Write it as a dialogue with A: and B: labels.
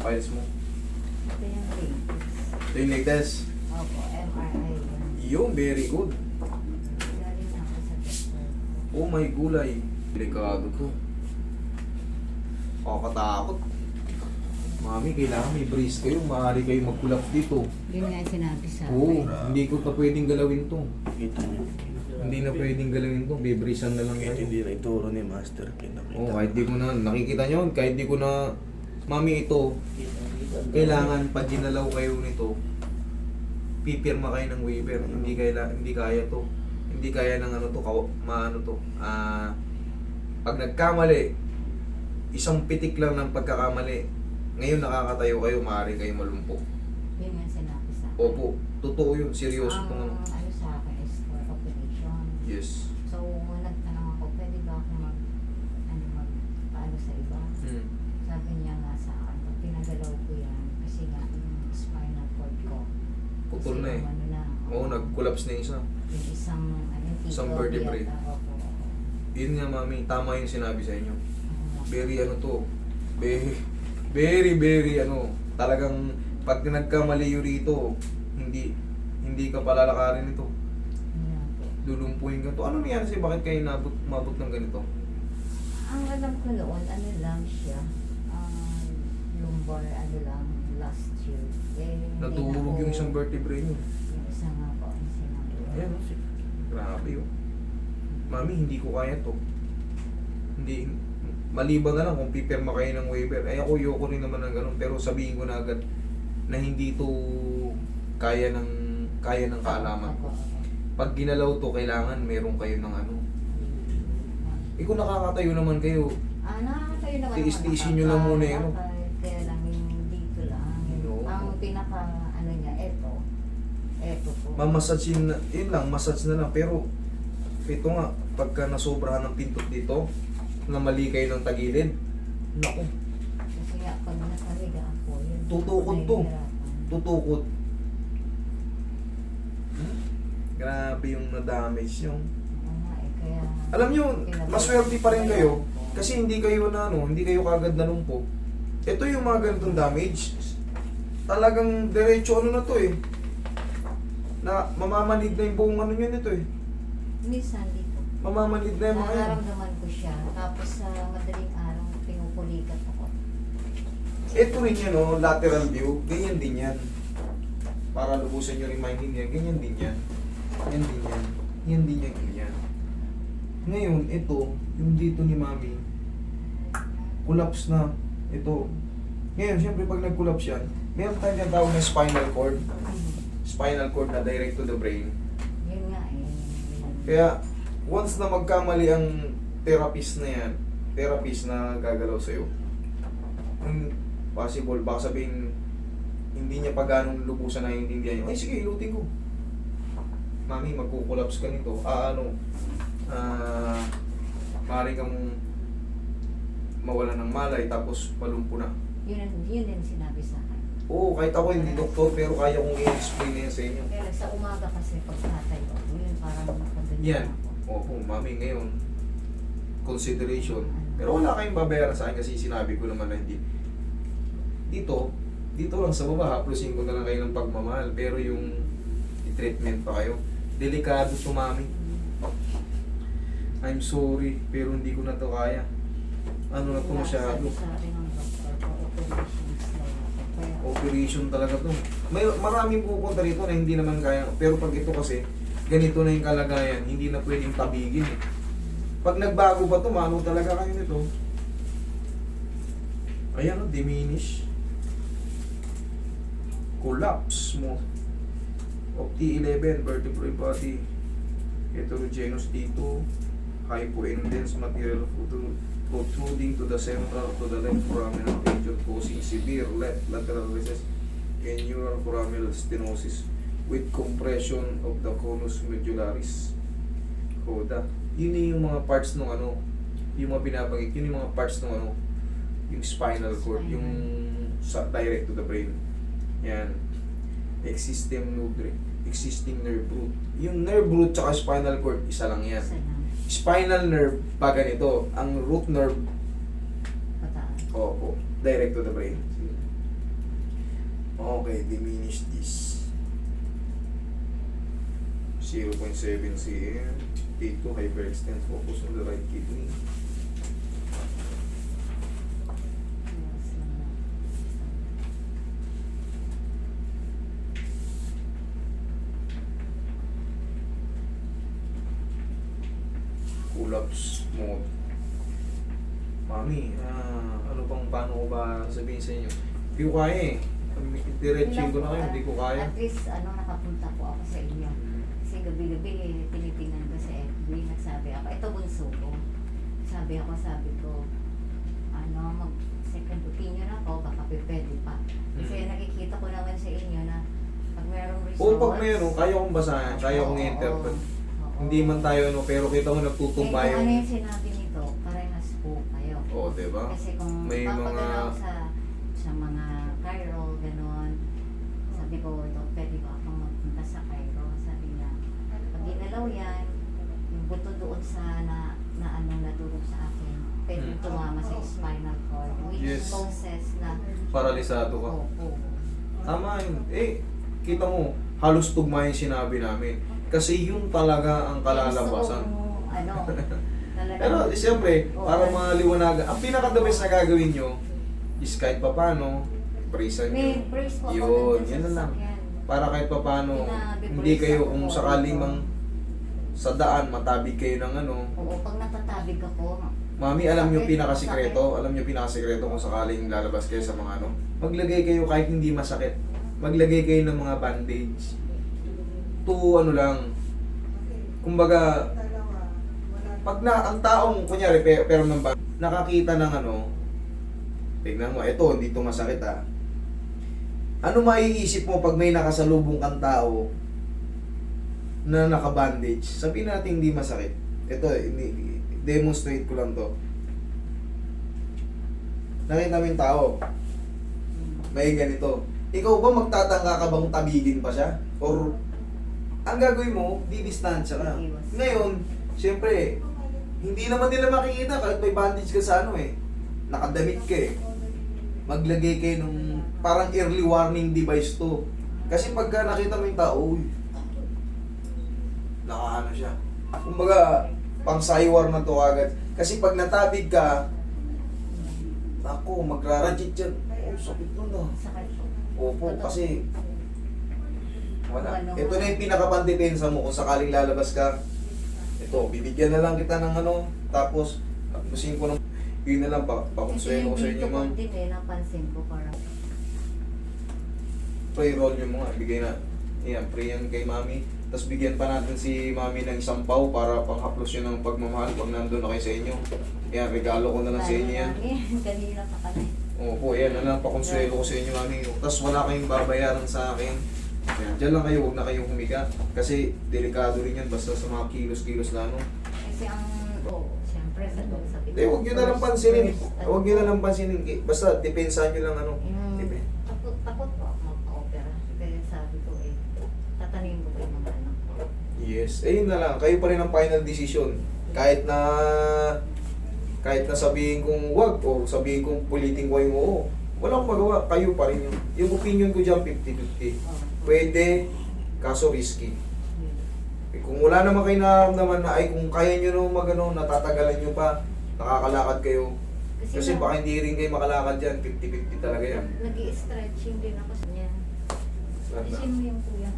A: files mo.
B: Ito yung latest.
A: Ito yung latest.
B: Opo, MRI yan.
A: Yung very good.
B: Galing ako sa doctor ko.
A: Oh my gulay. Delikado to. Kakatakot. Mami, kailangan may brace kayo. Maaari kayo mag-collapse dito.
B: Yun nga yung sinabi sa
A: Oo,
B: akin.
A: hindi ko pa pwedeng galawin to.
C: Kita niyo.
A: Hindi na pwedeng galawin to. Bebrisan na lang
C: Kahit
A: kayo.
C: hindi na ituro ni Master, kinakita.
A: Oo, kahit di ko na, nakikita nyo, kahit di ko na, mami ito, kailangan pag ginalaw kayo nito, pipirma kayo ng waiver. Hindi kaya to. Hindi kaya ng ano to, maano to. Pag nagkamali, isang pitik lang ng pagkakamali, ngayon nakakatayo kayo, maaari kayo malumpo.
B: Yun nga yung sinabi sa akin.
A: Opo, totoo yun, seryoso
B: Ang
A: tong ano.
B: ano sa akin is for operation.
A: Yes.
B: So, nagtanong ako, pwede ba ako paano sa iba? Sabi niya nga sa akin, pag pinagalaw ko yan, kasi nga yung spinal cord ko.
A: Putol na eh.
B: Kasi yung ano na,
A: Oo, nag-collapse na isa.
B: yung isang,
A: Isang vertebrae.
B: Opo.
A: Yun nga mami, tama yung sinabi sa inyo.
B: Oo.
A: Very ano to, very ano, talagang pag nagkamali yun rito, hindi ka palalakarin ito.
B: Yun po.
A: Lulumpuin ka to. Ano nangyari sa'yo? Bakit kayo mabot ng ganito?
B: Ang alam ko noon, ano lang siya, lumbar, ano lang, last year. Hindi
A: Nadurog
B: na
A: yung
B: ako-
A: isang vertebrae nyo.
B: Yung isa nga po, ang sinabi.
A: Ayan, grabe yun. Mami, hindi ko kaya to. Hindi, maliban na lang kung pipirma kayo ng waiver. Ay ako, yoko rin naman ng ganun. Pero sabihin ko na agad na hindi to kaya ng kaalaman ko.
B: Opo.
A: Pag ginalaw to, kailangan meron kayo ng ano. Kung nakakatayo naman kayo,
B: Nakakatayo naman
A: Tiis-tiisin nyo lang muna yun.
B: Kaya lang yung dito lang.
A: Oo.
B: Ang pinaka, ano niya, eto po.
A: mamassage yun lang, massage na lang. Pero, ito nga, pagka nasobrahan ng pintot dito, na mali kayo ng tagilid, naku,
B: Kasi nga, pag nakariga ako, yun.
A: Tutukod to.
B: nahihirapan.
A: tutukod. Grabe yung na-damage yung.
B: Oo nga eh, kaya...
A: Alam nyo, maswerte pa rin kayo, kasi hindi kayo hindi kayo kagad nalumpo. Ito yung mga ganitong damage, talagang diretso ano na to eh. Na mamamanid na yung buong ano nyo nito eh.
B: Minsan dito.
A: Mamamanid na yung mga yan.
B: Nararamdaman ko siya. Tapos sa madaling araw, pinupulikat ako.
A: Ito rin yan oh, lateral view, ganyan din yan. Para lubusan nyo reminding niya, ganyan din yan. Yan din yan. Yan din yan, ganyan. Ngayon, ito, yung dito ni Mami, collapse na. Ito. Ngayon, siyempre pag nag-collapse yan, meron tayong tinatawag na spinal cord. Spinal cord na direct to the brain.
B: Yun nga eh.
A: Kaya, once na magkamali ang therapist na yan, therapist na gagalaw sa'yo, possible, baka sabihin, hindi niya pa ganong lubusan na intindihan niyo, ay sige, ilutin ko. Mami, magkukulaps ka nito. Maaaring kang mawala ng malay, tapos malumpo na.
B: Yun din sinabi sa akin.
A: Oo, kahit ako hindi doktor, pero kaya kong i-explain na yan sa inyo.
B: Pero sa umaga kasi pag tatayo ako, yun parang nakaganyan
A: Yan.
B: ako.
A: Opo, mami, ngayon, consideration. Pero wala kayong babayaran sa akin kasi sinabi ko naman na hindi. Dito lang sa baba, haplusin ko na lang kayo ng pagmamahal. Pero yung treatment pa kayo, delikado to mami. I'm sorry, pero hindi ko na to kaya. Ano na to masyado?
B: Sabi sa akin ng doktor ko, operations na ako. Kaya,
A: Operation talaga to. Maraming pupunta rito na hindi naman kaya. Pero pag ito kasi, ganito na yung kalagayan, hindi na pwedeng tabigin eh. Pag nagbago pa to, mano talaga kayo nito. Ayan o, diminish. Collapse mo. Of T11, vertebrae body. Heterogeneous dito. Hypoindense material protruding to the central to the left foraminal region causing severe left lateral recess and neural foraminal stenosis with compression of the conus medullaris. Coda. Yun yung mga parts ng ano, yung mga binabanggit, yun yung mga parts ng ano, yung spinal cord, yung sa direct to the brain. Yan. Existing nerve root. Yung nerve root tsaka spinal cord, isa lang yan.
B: isa lang.
A: Spinal nerve, pa ganito. Ang root nerve,
B: Pataas.
A: opo, direct to the brain. Okay, diminish this. 0.7 cm. T2, hyperextend. Focus on the right kidney.
B: Yes,
A: Collapse mode. Mami, paano ko ba sabihin sa inyo? Hindi ko kaya eh. Diretsuin ko na kayo, hindi ko kaya.
B: At least, nakapunta po ako sa inyo. Kasi gabi-gabi, tinitingnan ko sa FB, nagsabi ako, ito bunso ko. Sabi ko, mag-second opinion ako, baka pwede pa. Kasi nakikita ko naman sa inyo na pag mayroong results...
A: Oo, pag meron, kaya kong basahin, kaya kong interpret. Hindi man tayo, pero kita mo nagtutumba
B: kaya
A: yung...
B: ano yung sinabi nito, parehas po kayo.
A: Oo, diba?
B: Kasi kung
A: May
B: papadala
A: mga-
B: ko sa mga Cairo, gano'n, sabi ko, pwede ba akong magpunta sa Cairo? Sabi niya, pag ginalaw yan, yung buto doon sa natulog sa akin, pwede tumama sa spinal cord, which
A: Yes.
B: causes na,
A: Paralisado ka.
B: oo.
A: Tama yun. Kita mo, halos tugma yung sinabi namin. Kasi yun talaga ang kalalabasan.
B: Talaga.
A: Pero siyempre,
B: Oo.
A: para maliwanagan, ang pinaka-the best na gagawin nyo is kahit papano, bracean
B: May
A: nyo.
B: brace po ako
A: Yun,
B: nandun sa
A: yun na lang.
B: sasakyan.
A: Para kahit papano,
B: Pinabibrace
A: hindi kayo
B: ako.
A: kung sakaling mang sa daan, matabig kayo ng
B: Oo, pag natatabig ako,
A: Mami, alam nyo
B: Sakit,
A: pinakasikreto? Alam nyo pinakasikreto kung sakaling lalabas kayo sa mga maglagay kayo kahit hindi masakit. Maglagay kayo ng mga bandage. Lang. Kumbaga, pag ang taong, kunyari, pero ng nakakita ng tignan mo, ito, hindi ito masakit Ano maiisip mo pag may nakasalubong kang tao na nakabandage? Sabihin natin hindi masakit. Ito, demonstrate ko lang to. Nakita mo yung tao, may ganito. Ikaw ba magtatangka ka bang tabigin pa siya? Or, ang gagawin mo, didistansya ka. Ngayon, siyempre, hindi naman nila makikita kahit may bandage ka sa nakadamit ka Maglagay kayo ng parang early warning device to. Kasi pagka nakita mo yung tao, nakaano siya. Kumbaga, pang saywar na to agad. Kasi pag natabig ka, magrarajit yan. Oh, sakit nun
B: sakit po.
A: Opo,
B: Totoo.
A: kasi wala.
B: Ano?
A: Ito na yung pinakapandepensa mo kung sakaling lalabas ka. Ito, bibigyan na lang kita ng tapos tapusin ko ng yun na lang, pakonsuelo ko sa inyo, ma'am.
B: Hindi din napansin ko parang.
A: Pray roll nyo mo nga, bigay na. Yan, pray yan kay mami. Tapos bigyan pa natin si mami ng isang paw para panghaplos yun ng pagmamahal pag nandun na kayo sa inyo. Yan, regalo ko na lang sa inyo yan.
B: Kanina pa kami.
A: Opo, yan na lang, pakonsuelo ko sa inyo, mami. Tapos wala kayong babayaran sa akin. Yan, dyan lang kayo, huwag na kayong humiga. Kasi delikado rin yan, basta sa mga kilos-kilos na
B: Kasi siyempre sa
A: Hindi, huwag nyo na lang pansinin. Huwag nyo na lang pansinin. Basta, depensahan nyo lang
B: Takot po ako magpa-opera. Kaya sabi ko tatanim ko yung mga anak ko.
A: Yes. Yun na lang. Kayo pa rin ang final decision. Kahit na sabihin kong wag o sabihin kong pulitin ko yung oo. Wala akong magawa. Kayo pa rin yun. Yung opinion ko dyan, 50-50. Pwede, kaso risky. Kung wala naman kayo nararamdaman na kung kaya nyo naman natatagalan nyo pa, nakakalakad kayo. Kasi baka hindi rin kayo makalakad dyan, 50-50 talaga yan.
B: Nag-i-stretching din ako sa niya. Kasi mo yung kuya